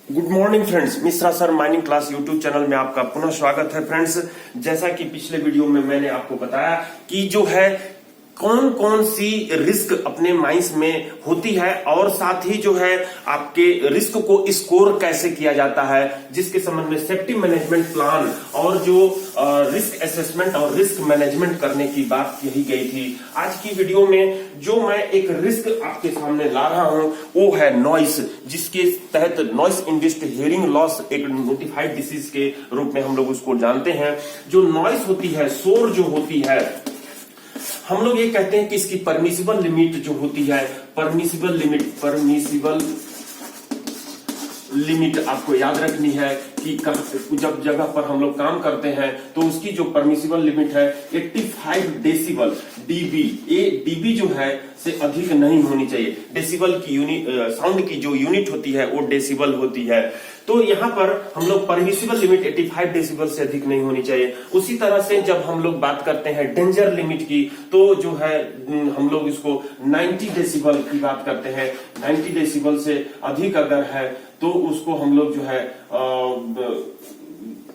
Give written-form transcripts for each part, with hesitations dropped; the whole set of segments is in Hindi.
Good morning friends, Mishra sir mining class YouTube channel में आपका पुनः स्वागत है। फ्रेंड्स, जैसा कि पिछले वीडियो में मैंने आपको बताया कि जो है कौन कौन सी रिस्क अपने माइंस में होती है और साथ ही जो है आपके रिस्क को स्कोर कैसे किया जाता है, जिसके संबंध में सेफ्टी मैनेजमेंट प्लान और जो रिस्क असेसमेंट और रिस्क मैनेजमेंट करने की बात कही गई थी। आज की वीडियो में जो मैं एक रिस्क आपके सामने ला रहा हूं वो है नॉइस, जिसके तहत नॉइस इंड्यूस्ड हियरिंग लॉस एक नोटिफाइड डिसीज के रूप में हम लोग उसको जानते हैं। जो नॉइस होती है, शोर जो होती है, हम लोग ये कहते हैं कि इसकी परमिसिबल लिमिट जो होती है, परमिसिबल लिमिट आपको याद रखनी है कि जब जगह पर हम लोग काम करते हैं तो उसकी जो परमिसिबल लिमिट है 85 डेसिबल डीबी, ये डीबी जो है से अधिक नहीं होनी चाहिए। डेसिबल की यूनिट, साउंड की जो यूनिट होती है वो डेसिबल होती है। तो यहाँ पर हम लोग परमिसिबल लिमिट 85 डेसिबल से अधिक नहीं होनी चाहिए। उसी तरह से जब हम लोग बात करते हैं डेंजर लिमिट की, तो जो है हम लोग इसको 90 डेसिबल की बात करते हैं। 90 डेसिबल से अधिक अगर है तो उसको हम लोग जो है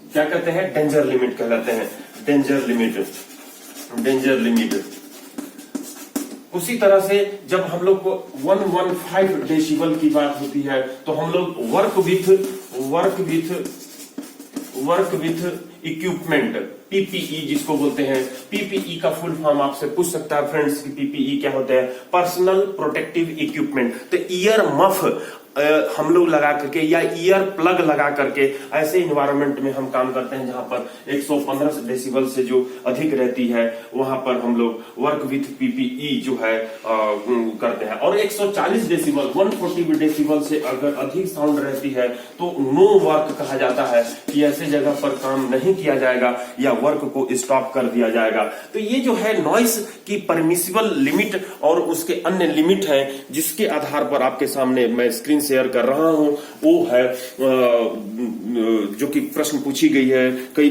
क्या कहते हैं, डेंजर लिमिट कहलाते हैं। Danger limit. उसी तरह से जब हम लोग को 115 डेसिबल की बात होती है तो हम लोग वर्क विथ इक्विपमेंट, पीपीई जिसको बोलते हैं। पीपीई का फुल फॉर्म आपसे पूछ सकता है फ्रेंड्स कि पीपीई क्या होता है। Personal protective equipment. तो ईयर मफ हम लोग लगा करके या ईयर प्लग लगा करके ऐसे इन्वायरमेंट में हम काम करते हैं जहां पर 115 डेसिबल से जो अधिक रहती है वहां पर हम लोग वर्क विथ पीपीई जो है करते हैं। और 140 डेसिबल 140 डेसिबल से अगर अधिक साउंड रहती है तो नो वर्क कहा जाता है कि ऐसे जगह पर काम नहीं किया जाएगा या वर्क को स्टॉप कर दिया जाएगा। तो ये जो है नॉइस की परमिसिबल लिमिट और उसके अन्य लिमिट है, जिसके आधार पर आपके सामने मैं स्क्रीन शेयर कर रहा हूं। वो है जो कि प्रश्न पूछी गई है कई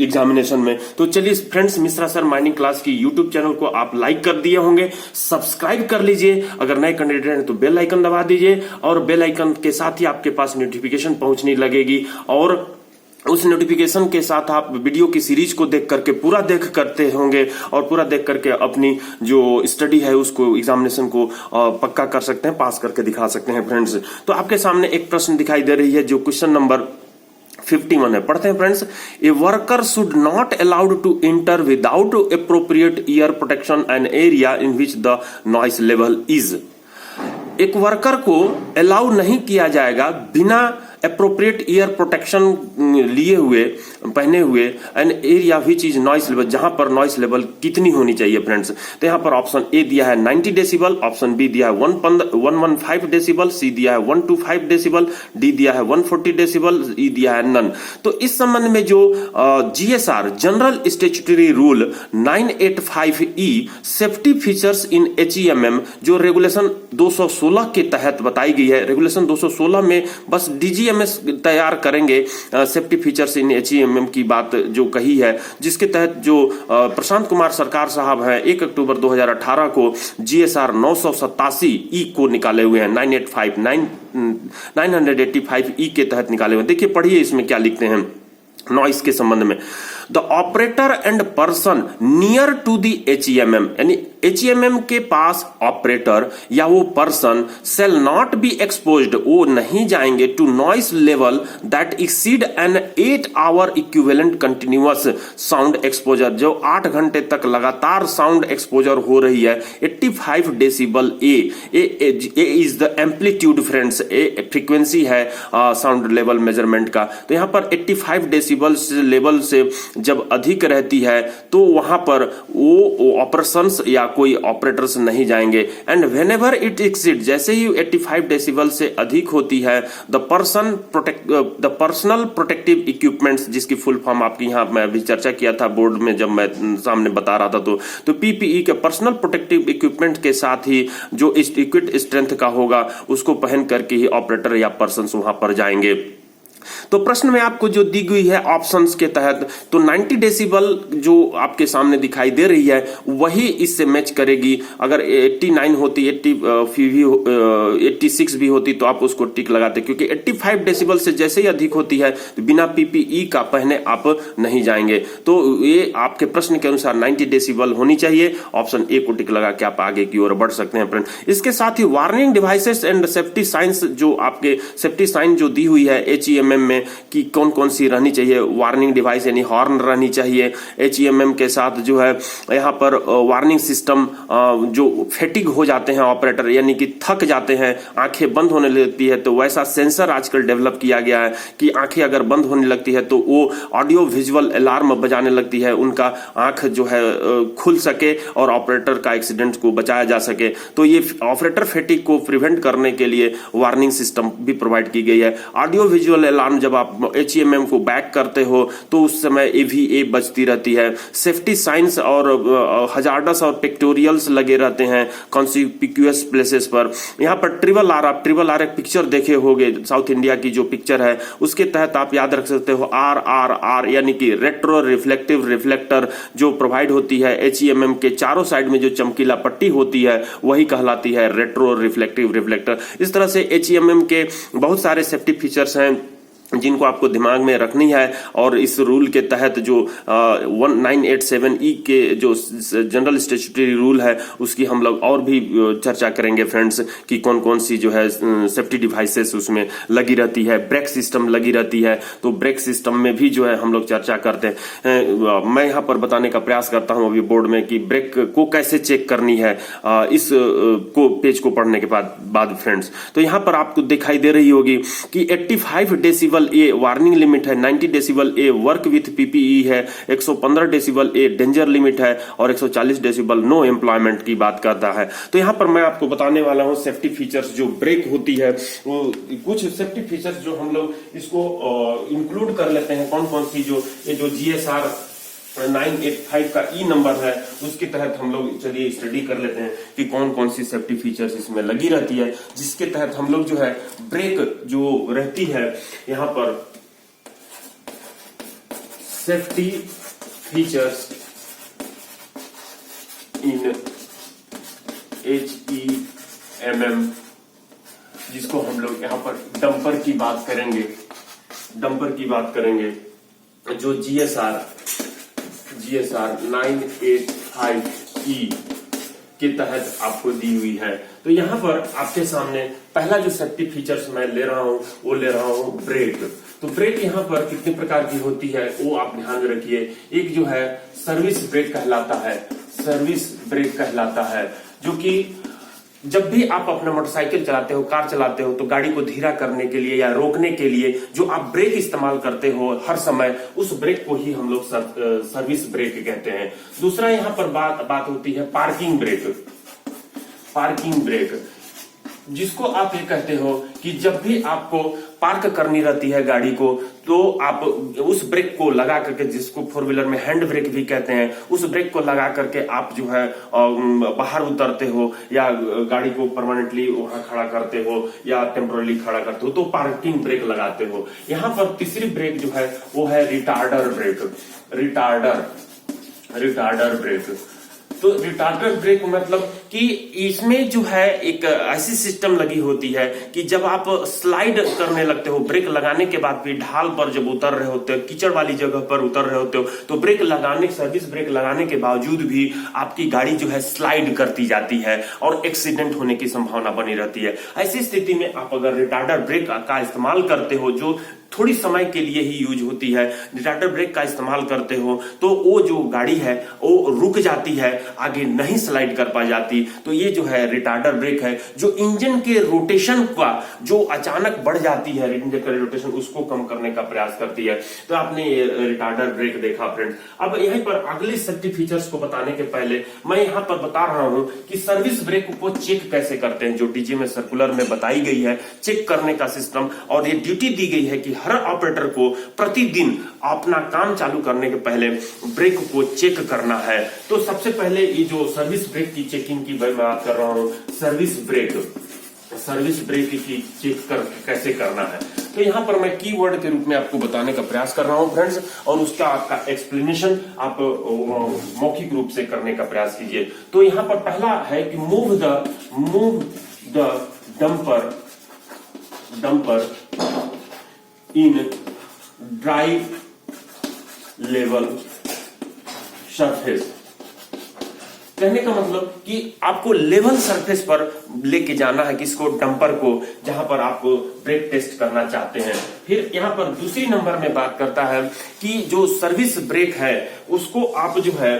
एग्जामिनेशन में। तो चलिए friends, Mishra sir mining class की यूट्यूब चैनल को आप लाइक कर दिए होंगे, सब्सक्राइब कर लीजिए। अगर नए कैंडिडेट हैं तो बेल आइकन दबा दीजिए और बेल आइकन के साथ ही आपके पास नोटिफिकेशन पहुंचने लगेगी और उस नोटिफिकेशन के साथ आप वीडियो की सीरीज को देख करके पूरा देख करते होंगे और पूरा देख करके अपनी जो स्टडी है उसको, एग्जामिनेशन को पक्का कर सकते हैं, पास करके दिखा सकते हैं फ्रेंड्स। तो आपके सामने एक प्रश्न दिखाई दे रही है जो क्वेश्चन नंबर 51 है। पढ़ते हैं friends. A worker should not allowed to enter without appropriate ear protection an area in which the noise level is. एक वर्कर को अलाउ नहीं किया जाएगा बिना अप्रोप्रिएट ईयर प्रोटेक्शन लिए हुए, पहने हुए, an area which is noise level, जहां पर नॉइस लेवल कितनी होनी चाहिए फ्रेंड्स। तो यहां पर ऑप्शन ए दिया है 90 डेसिबल, ऑप्शन बी दिया है 115 डेसिबल, सी दिया है 125 डेसिबल, डी दिया है 140 डेसिबल, ई दिया है नन। तो इस संबंध में जो GSR general statutory rule 985E safety features in HEMM जो रेगुलेशन 216 के तहत बताई गई है। रेगुलेशन 216 में बस डीजीएमएस तैयार करेंगे सेफ्टी फीचर्स इन एचईएमएम की बात जो कही है, जिसके तहत जो प्रशांत कुमार सरकार साहब हैं 1 अक्टूबर 2018 को जीएसआर 987E को निकाले हुए हैं। 985E के तहत निकाले हुए हैं। देखिए, पढ़िए इसमें क्या लिखते हैं नॉइस के संबंध में। The operator and person near to the HEMM, यानी एचईएमएम के पास ऑपरेटर या वो person shall not be exposed, वो नहीं जाएंगे to noise level that exceed an 8 hour equivalent continuous sound exposure, जो 8 घंटे तक लगातार साउंड एक्सपोजर हो रही है। 85 decibel A is the amplitude friends, A frequency है साउंड लेवल मेजरमेंट का। तो यहां पर 85 डेसिबल लेवल से जब अधिक रहती है तो वहां पर वो ऑपरेशंस या कोई ऑपरेटर्स नहीं जाएंगे। एंड व्हेनेवर इट एक्सीड, जैसे ही 85 डेसिबल से अधिक होती है, द पर्सनल प्रोटेक्टिव इक्विपमेंट्स, जिसकी फुल फॉर्म आपकी यहां मैं अभी चर्चा किया था बोर्ड में जब मैं सामने बता रहा था, तो पीपीई के पर्सनल प्रोटेक्टिव इक्विपमेंट के साथ ही जो इक्विट स्ट्रेंथ का होगा उसको पहन करके ही ऑपरेटर या पर्सन वहां पर जाएंगे। तो प्रश्न में आपको जो दी गई है ऑप्शंस के तहत, तो 90 डेसिबल जो आपके सामने दिखाई दे रही है वही इससे मैच करेगी। अगर 89 होती, 86 भी होती तो आप उसको टिक लगाते, क्योंकि 85 डेसिबल से जैसे ही अधिक होती है तो बिना पीपीई का पहने आप नहीं जाएंगे। तो ये आपके प्रश्न के अनुसार 90 डेसिबल होनी चाहिए। ऑप्शन ए को टिक लगा के आप आगे की ओर बढ़ सकते हैं फ्रेंड। इसके साथ ही warning devices and safety science, जो आपके सेफ्टी साइन जो दी हुई है HEMM में कि कौन कौन सी रहनी चाहिए। वार्निंग डिवाइस यानी हॉर्न रहनी चाहिए। HEMM के साथ जो है यहाँ पर वार्निंग सिस्टम, जो फेटिग हो जाते हैं ऑपरेटर यानी कि थक जाते हैं, आंखें बंद होने लगती है, तो वैसा सेंसर आजकल डेवलप किया गया है कि आंखें अगर बंद होने लगती है तो वो ऑडियो विजुअल अलार्म बजाने लगती है, उनका आंख जो है खुल सके और ऑपरेटर का एक्सीडेंट को बचाया जा सके। तो ये ऑपरेटर फेटिग को प्रिवेंट करने के लिए वार्निंग सिस्टम भी प्रोवाइड की गई है। ऑडियो विजुअल अलार्म, जब आप HEMM को बैक करते हो तो उस समय AVA बजती रहती है। सेफ्टी साइंस और हजार्डस और पिक्टोरियल्स लगे रहते हैं कॉन्स्पिक्यूअस प्लेसेस पर। यहाँ पर ट्रिपल आर एक पिक्चर देखे होंगे, साउथ इंडिया की जो पिक्चर है उसके तहत आप याद रख सकते हो RRR यानी कि रेट्रो रिफ्लेक्टिव रिफ्लेक्टर जो प्रोवाइड होती है HEMM के चारों साइड में जो चमकीला पट्टी होती है वही कहलाती है रेट्रो रिफ्लेक्टिव रिफ्लेक्टर। इस तरह से HEMM के बहुत सारे सेफ्टी फीचर्स हैं जिनको आपको दिमाग में रखनी है। और इस रूल के तहत जो 1987E के जो जनरल स्टैट्यूटरी रूल है उसकी हम लोग और भी चर्चा करेंगे फ्रेंड्स, कि कौन कौन सी जो है सेफ्टी डिवाइसेस उसमें लगी रहती है। ब्रेक सिस्टम लगी रहती है, तो ब्रेक सिस्टम में भी जो है हम लोग चर्चा करते हैं। मैं यहाँ पर बताने का प्रयास करता हूँ अभी बोर्ड में कि ब्रेक को कैसे चेक करनी है इस को पेज को पढ़ने के बाद फ्रेंड्स। तो यहाँ पर आपको दिखाई दे रही होगी कि 85 डेसिबल ए वार्निंग लिमिट है, 90 decibel A work with PPE है, 115 डेसिबल ए डेंजर लिमिट है और 140 डेसिबल नो एम्प्लॉयमेंट की बात करता है। तो यहां पर मैं आपको बताने वाला हूं सेफ्टी फीचर्स जो ब्रेक होती है, वो कुछ सेफ्टी फीचर्स जो हम लोग इसको इंक्लूड कर लेते हैं। कौन कौन सी जो ये जो GSR 985 का ई नंबर है उसके तहत हम लोग चलिए स्टडी कर लेते हैं कि कौन कौन सी सेफ्टी फीचर्स इसमें लगी रहती है, जिसके तहत हम लोग जो है ब्रेक जो रहती है यहाँ पर सेफ्टी फीचर्स इन HEMM, जिसको हम लोग यहाँ पर डंपर की बात करेंगे, जो GSR 985E के तहत आपको दी हुई है। तो यहाँ पर आपके सामने पहला जो सेफ्टी फीचर्स मैं ले रहा हूँ वो ले रहा हूँ ब्रेक। तो ब्रेक यहाँ पर कितने प्रकार की होती है वो आप ध्यान में रखिए। एक जो है सर्विस ब्रेक कहलाता है, जो कि जब भी आप अपना मोटरसाइकिल चलाते हो, कार चलाते हो, तो गाड़ी को धीरा करने के लिए या रोकने के लिए जो आप ब्रेक इस्तेमाल करते हो हर समय, उस ब्रेक को ही हम लोग सर्विस ब्रेक कहते हैं। दूसरा यहाँ पर बात होती है पार्किंग ब्रेक, जिसको आप ये कहते हो कि जब भी आपको पार्क करनी रहती है गाड़ी को, तो आप उस ब्रेक को लगा करके, जिसको फोर व्हीलर में हैंड ब्रेक भी कहते हैं, उस ब्रेक को लगा करके आप जो है बाहर उतरते हो या गाड़ी को परमानेंटली वहां खड़ा करते हो या टेम्पोरली खड़ा करते हो, तो पार्किंग ब्रेक लगाते हो। यहाँ पर तीसरी ब्रेक जो है वो है रिटार्डर ब्रेक। तो रिटार्डर ब्रेक मतलब कि इसमें जो है एक ऐसी सिस्टम लगी होती है कि जब आप स्लाइड करने लगते हो, ब्रेक लगाने के बाद भी ढाल पर जब उतर रहे होते हो, कीचड़ वाली जगह पर उतर रहे होते हो, तो सर्विस ब्रेक लगाने के बावजूद भी आपकी गाड़ी जो है स्लाइड करती जाती है और एक्सीडेंट होने की संभावना बनी रहती है। ऐसी स्थिति में आप अगर रिटार्डर ब्रेक का इस्तेमाल करते हो, जो थोड़ी समय के लिए ही यूज होती है, रिटार्डर ब्रेक का इस्तेमाल करते हो, तो वो जो गाड़ी है वो रुक जाती है, आगे नहीं स्लाइड कर पा जाती। तो ये जो है रिटार्डर ब्रेक है, जो इंजन के रोटेशन का जो अचानक बढ़ जाती है, इंजन का रोटेशन उसको कम करने का प्रयास करती है। तो आपने ये रिटार्डर ब्रेक देखा फ्रेंड्स। अब यहीं पर अगले सेफ्टी फीचर्स को बताने के पहले मैं यहाँ पर बता रहा हूं कि सर्विस ब्रेक को चेक कैसे करते हैं, जो डीजी में सर्कुलर में बताई गई है चेक करने का सिस्टम। और ये ड्यूटी दी गई है कि हर ऑपरेटर को प्रतिदिन अपना काम चालू करने के पहले ब्रेक को चेक करना है। तो सबसे पहले ये जो सर्विस ब्रेक की चेकिंग की मैं बात कर रहा हूं, सर्विस ब्रेक की चेक कैसे करना है। तो यहाँ पर मैं कीवर्ड के रूप में आपको बताने का प्रयास कर रहा हूं फ्रेंड्स, और उसका आपका एक्सप्लेनेशन आप मौखिक रूप से करने का प्रयास कीजिए। तो यहाँ पर पहला है कि move the dumper in dry level surface. कहने का मतलब कि आपको लेवल सरफेस पर लेके जाना है किसको, डंपर को, जहां पर आप ब्रेक टेस्ट करना चाहते हैं। फिर यहां पर दूसरी नंबर में बात करता है कि जो सर्विस ब्रेक है उसको आप जो है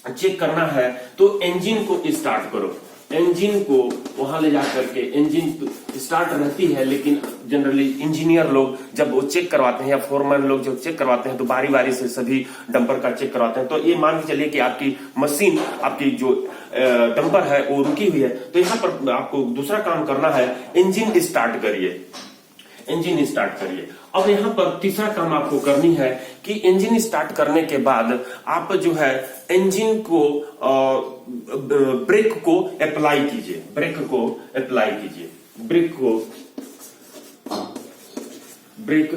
चेक करना है, तो इंजन को स्टार्ट करो। इंजन को वहां ले जाकर के, इंजन स्टार्ट रहती है लेकिन जनरली इंजीनियर लोग जब वो चेक करवाते हैं या फोरमैन लोग जब चेक करवाते हैं तो बारी बारी से सभी डंपर का चेक करवाते हैं। तो ये मान के चलिए कि आपकी मशीन, आपकी जो डंपर है वो रुकी हुई है, तो यहाँ पर आपको दूसरा काम करना है, इंजन स्टार्ट करिए, इंजन स्टार्ट करिए। अब यहाँ पर तीसरा काम आपको करनी है कि इंजन स्टार्ट करने के बाद आप जो है इंजन को ब्रेक को अप्लाई कीजिए, ब्रेक को अप्लाई कीजिए, ब्रेक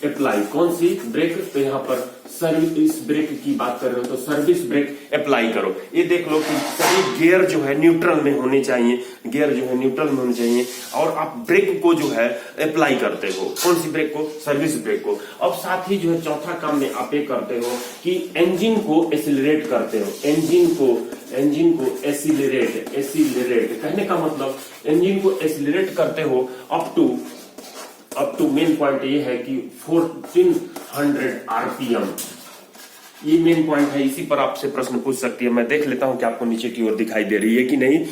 अप्लाई। कौन सी ब्रेक? तो यहाँ पर सर्विस ब्रेक की बात कर रहे हो तो सर्विस ब्रेक अप्लाई करो। ये देख लो कि सभी गियर जो है न्यूट्रल में होने चाहिए, गियर जो है न्यूट्रल में होने चाहिए, और आप ब्रेक को जो है अप्लाई करते हो। कौन सी ब्रेक को? सर्विस ब्रेक को। अब साथ ही जो है चौथा काम में आप ये करते हो कि इंजन को एक्सीलरेट करते हो, इंजन को एक्सीलरेट। कहने का मतलब इंजन को एक्सीलरेट करते हो अप टू मेन पॉइंट ये है कि 1400 आरपीएम, ये मेन पॉइंट है। इसी पर आपसे प्रश्न पूछ सकती है। मैं देख लेता हूं कि आपको नीचे की ओर दिखाई दे रही है कि नहीं।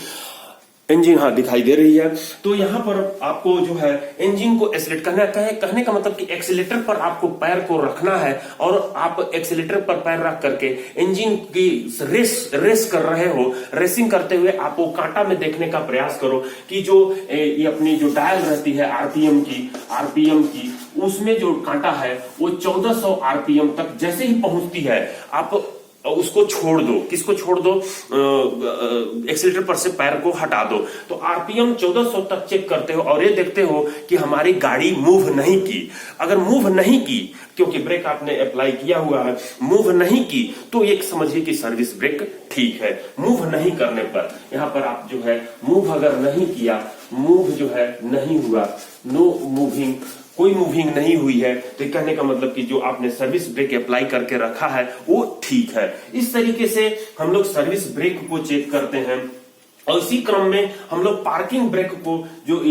इंजन, हाँ दिखाई दे रही है। तो यहाँ पर आपको जो है इंजन को एक्सीलरेट करना है। कहने का मतलब कि एक्सीलेटर पर आपको पैर को रखना है और आप एक्सीलेटर पर पैर रख करके इंजन की रेस कर रहे हो। रेसिंग करते हुए आप वो कांटा में देखने का प्रयास करो कि जो ये अपनी जो डायल रहती है आरपीएम की उसमें जो कांटा है वो 1400 आरपीएम तक जैसे ही पहुंचती है आप उसको छोड़ दो। किसको छोड़ दो? एक्सीलेटर पर से पैर को हटा दो। तो आरपीएम 1400 तक चेक करते हो और ये देखते हो कि हमारी गाड़ी मूव नहीं की। अगर मूव नहीं की, क्योंकि ब्रेक आपने अप्लाई किया हुआ है, मूव नहीं की तो ये समझिए कि सर्विस ब्रेक ठीक है। मूव नहीं करने पर, यहां पर आप जो है मूव अगर नहीं किया, मूव जो है नहीं हुआ, नो मूविंग, कोई मूविंग नहीं हुई है, तो कहने का मतलब कि जो आपने सर्विस ब्रेक अप्लाई करके रखा है वो ठीक है। इस तरीके से हम लोग सर्विस ब्रेक को चेक करते हैं। और इसी क्रम में हम लोग पार्किंग ब्रेक को, जो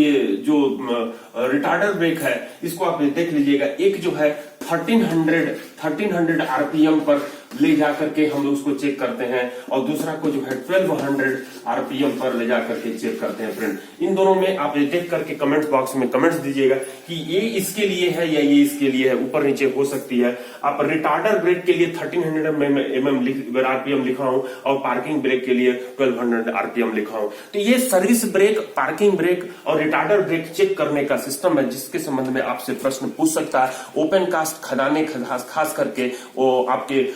रिटार्डर ब्रेक है, इसको आप देख लीजिएगा। एक जो है 1300 आरपीएम पर ले जाकर के हम लोग उसको चेक करते हैं, और दूसरा को जो है 1200 आरपीएम पर ले जाकर के चेक करते हैं। फ्रेंड, इन दोनों में आप देख करके कमेंट बॉक्स में कमेंट्स दीजिएगा कि ये इसके लिए है या ये इसके लिए है, ऊपर नीचे हो सकती है। आप रिटार्डर ब्रेक के लिए 1300 आरपीएम लिखा हूं और पार्किंग ब्रेक के लिए 1200 आरपीएम लिखा हूं। तो ये सर्विस ब्रेक, पार्किंग ब्रेक और रिटार्डर ब्रेक चेक करने का सिस्टम है, जिसके संबंध में आपसे प्रश्न पूछ सकता है। ओपन कास्ट खदाने खास करके वो आपके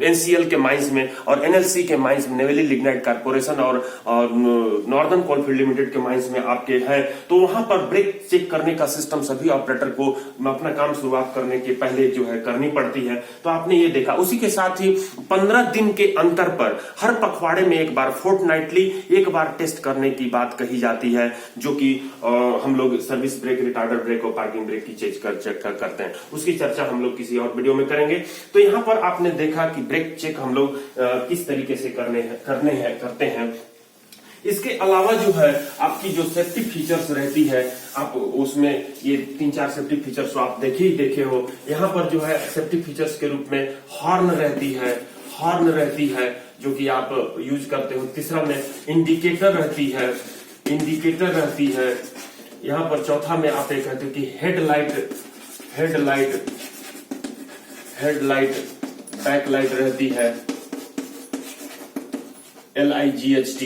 एनसीएल के माइंस में और एनएलसी के माइंस में, नेवली लिग्नाइट कारपोरेशन और नॉर्दर्न कोलफील्ड लिमिटेड के माइंस में आपके हैं, तो वहां पर ब्रेक चेक करने का सिस्टम सभी ऑपरेटर को अपना काम शुरुआत करने के पहले जो है करनी पड़ती है। तो आपने ये देखा। उसी के साथ ही 15 दिन के अंतर पर हर पखवाड़े में एक बार, फोर्टनाइटली एक बार टेस्ट करने की बात कही जाती है, जो कि हम लोग सर्विस ब्रेक, रिटार्डर ब्रेक और पार्किंग ब्रेक की चेक करते हैं। उसकी चर्चा हम लोग किसी और वीडियो में करेंगे। तो यहाँ पर आपने देखा कि ब्रेक चेक हम लोग किस तरीके से करते हैं। इसके अलावा जो है आपकी जो सेफ्टी फीचर्स रहती है, आप उसमें ये 3-4 सेफ्टी फीचर्स आप देखे हो। यहाँ पर जो है सेफ्टी फीचर्स के रूप में हॉर्न रहती है जो कि आप यूज करते हो। तीसरा में इंडिकेटर रहती है। यहाँ पर चौथा में आप ये कहते हो कि हेडलाइट बैकलाइट रहती है, LIGHT।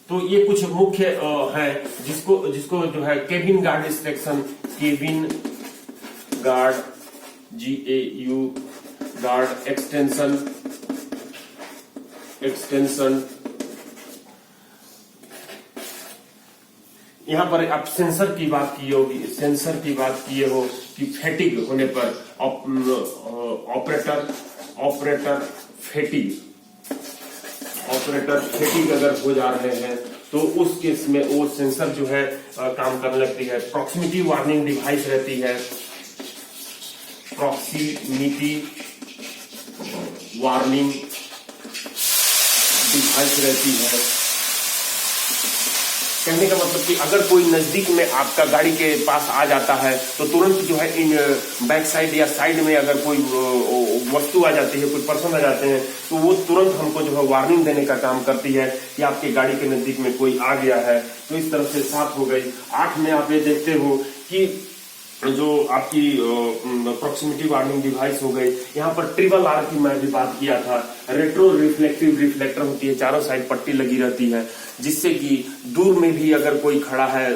तो ये कुछ मुख्य है जिसको जो है cabin guard instruction, cabin guard GAU guard extension यहाँ पर आप सेंसर की बात किए होगी, सेंसर की बात किए हो कि फैटिग होने पर ऑपरेटर फेटिग अगर हो जा रहे हैं तो उस केस में वो सेंसर जो है काम करने लगती है। प्रॉक्सिमिटी वार्निंग डिवाइस रहती है, प्रॉक्सिमिटी वार्निंग डिवाइस रहती है। कहने का मतलब कि अगर कोई नजदीक में आपका गाड़ी के पास आ जाता है तो तुरंत जो है इन बैक साइड या साइड में अगर कोई वस्तु आ जाती है, कोई पर्सन आ जाते हैं तो वो तुरंत हमको जो है वार्निंग देने का काम करती है कि आपके गाड़ी के नजदीक में कोई आ गया है। तो इस तरह से 7 हो गई। 8 में आप ये देखते हो कि जो आपकी प्रॉक्सिमिटी वार्निंग डिवाइस हो गई। यहाँ पर ट्रिपल आर की मैं भी बात किया था। रेट्रो रिफ्लेक्टिव रिफ्लेक्टर होती है, चारों साइड पट्टी लगी रहती है, जिससे कि दूर में भी अगर कोई खड़ा है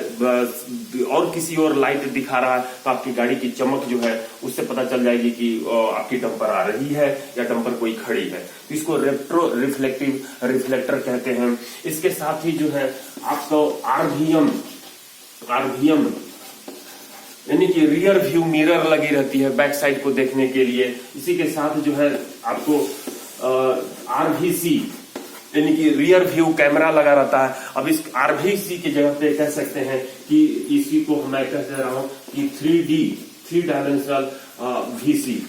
और किसी और लाइट दिखा रहा है तो आपकी गाड़ी की चमक जो है उससे पता चल जाएगी कि आपकी डंपर आ रही है या डंपर कोई खड़ी है। तो इसको रेट्रो रिफ्लेक्टिव रिफ्लेक्टर कहते हैं। इसके साथ ही जो है आपको आरवीएम यानी कि रियर व्यू मिरर लगी रहती है बैक साइड को देखने के लिए। इसी के साथ जो है आपको आरवीसी यानी कि रियर व्यू कैमरा लगा रहता है। अब इस आरवीसी की जगह पे कह सकते हैं कि इसी को मैं कह रहा हूं कि 3 डायमेंशनल वीसी।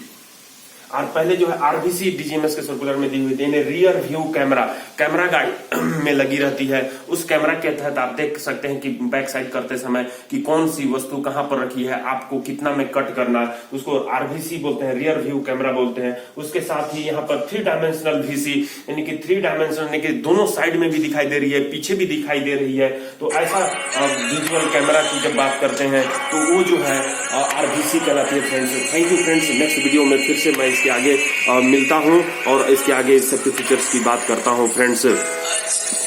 और पहले जो है आरवीसी डीजीएमएस के सर्कुलर में दी हुई थी, रियर व्यू कैमरा गाड़ी में लगी रहती है। उस कैमरा के तहत आप देख सकते हैं कि बैक साइड करते समय कि कौन सी वस्तु कहां पर रखी है, आपको कितना में कट करना है, उसको आरवीसी बोलते हैं, रियर व्यू कैमरा बोलते हैं। उसके साथ ही यहाँ पर 3 डायमेंशनल वीसी यानी कि 3 डायमेंशनल यानी कि दोनों साइड में भी दिखाई दे रही है, पीछे भी दिखाई दे रही है। तो ऐसा विजुअल कैमरा की जब बात करते हैं तो वो जो है आरवीसी कहलाती है friends. Thank you friends. Next video में फिर से मैं इसके आगे मिलता हूं और इसके आगे सेफ्टी फीचर्स की बात करता हूं फ्रेंड्स।